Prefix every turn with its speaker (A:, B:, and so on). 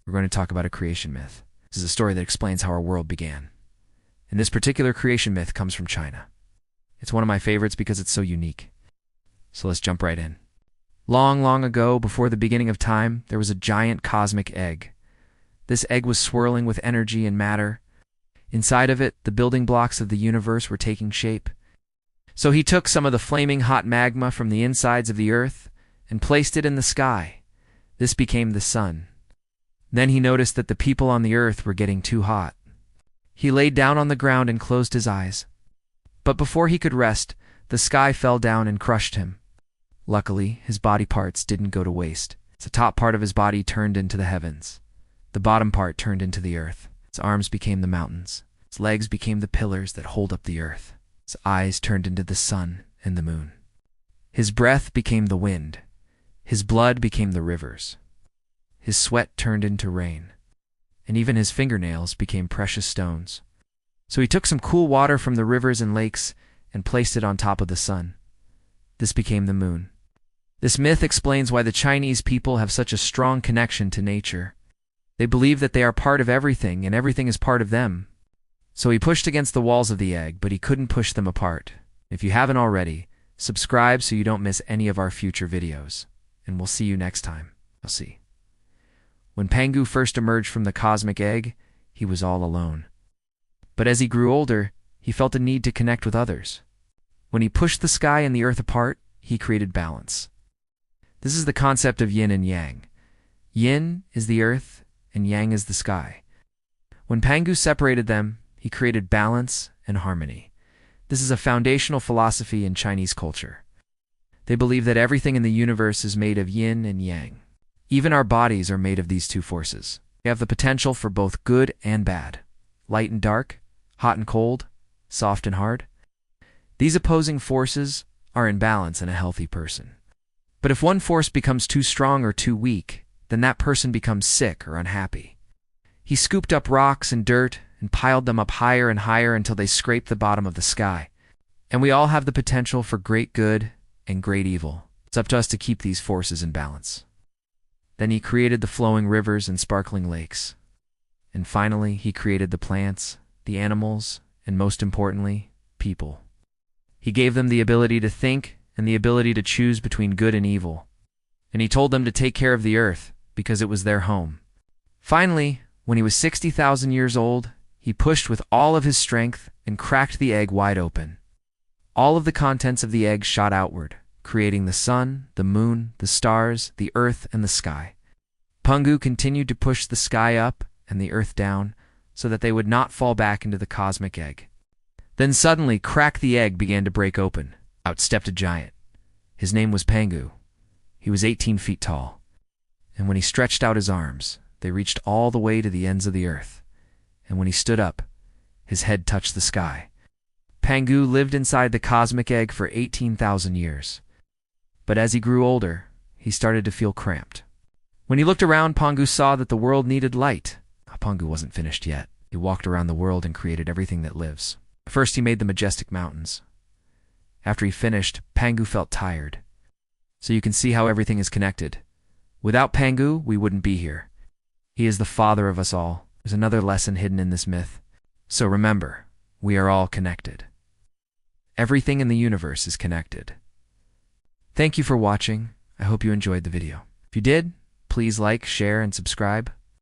A: we're going to talk about a creation myth. This is a story that explains how our world began. And this particular creation myth comes from China. It's one of my favorites because it's so unique. So let's jump right in. Long, long ago, before the beginning of time, there was a giant cosmic egg. This egg was swirling with energy and matter. Inside of it, the building blocks of the universe were taking shape. So he took some of the flaming hot magma from the insides of the earth and placed it in the sky. This became the sun. Then he noticed that the people on the earth were getting too hot. He laid down on the ground and closed his eyes. But before he could rest, the sky fell down and crushed him. Luckily, his body parts didn't go to waste. The top part of his body turned into the heavens. The bottom part turned into the earth. His arms became the mountains. His legs became the pillars that hold up the earth. His eyes turned into the sun and the moon. His breath became the wind. His blood became the rivers. His sweat turned into rain. And even his fingernails became precious stones. So he took some cool water from the rivers and lakes and placed it on top of the sun. This became the moon. This myth explains why the Chinese people have such a strong connection to nature. They believe that they are part of everything and everything is part of them. So he pushed against the walls of the egg, but he couldn't push them apart. If you haven't already, subscribe so you don't miss any of our future videos. And we'll see you next time. I'll see. When Pangu first emerged from the cosmic egg, he was all alone. But as he grew older, he felt a need to connect with others. When he pushed the sky and the earth apart, he created balance. This is the concept of yin and yang. Yin is the earth, and yang is the sky. When Pangu separated them, he created balance and harmony. This is a foundational philosophy in Chinese culture. They believe that everything in the universe is made of yin and yang. Even our bodies are made of these two forces. We have the potential for both good and bad, light and dark, hot and cold, soft and hard. These opposing forces are in balance in a healthy person. But if one force becomes too strong or too weak, then that person becomes sick or unhappy. He scooped up rocks and dirt and piled them up higher and higher until they scraped the bottom of the sky. And we all have the potential for great good and great evil. It's up to us to keep these forces in balance. Then he created the flowing rivers and sparkling lakes. And finally, he created the plants, the animals, and most importantly, people. He gave them the ability to think and the ability to choose between good and evil. And he told them to take care of the earth because it was their home. Finally, when he was 60,000 years old, he pushed with all of his strength and cracked the egg wide open. All of the contents of the egg shot outward, creating the sun, the moon, the stars, the earth, and the sky. Pangu continued to push the sky up and the earth down so that they would not fall back into the cosmic egg. Then suddenly, crack the egg began to break open. Out stepped a giant. His name was Pangu. He was 18 feet tall. And when he stretched out his arms, they reached all the way to the ends of the earth. And when he stood up, his head touched the sky. Pangu lived inside the cosmic egg for 18,000 years. But as he grew older, he started to feel cramped. When he looked around, Pangu saw that the world needed light. Pangu wasn't finished yet. He walked around the world and created everything that lives. First, he made the majestic mountains. After he finished, Pangu felt tired. So you can see how everything is connected. Without Pangu, we wouldn't be here. He is the father of us all. There's another lesson hidden in this myth. So remember, we are all connected. Everything in the universe is connected. Thank you for watching. I hope you enjoyed the video. If you did, please like, share, and subscribe.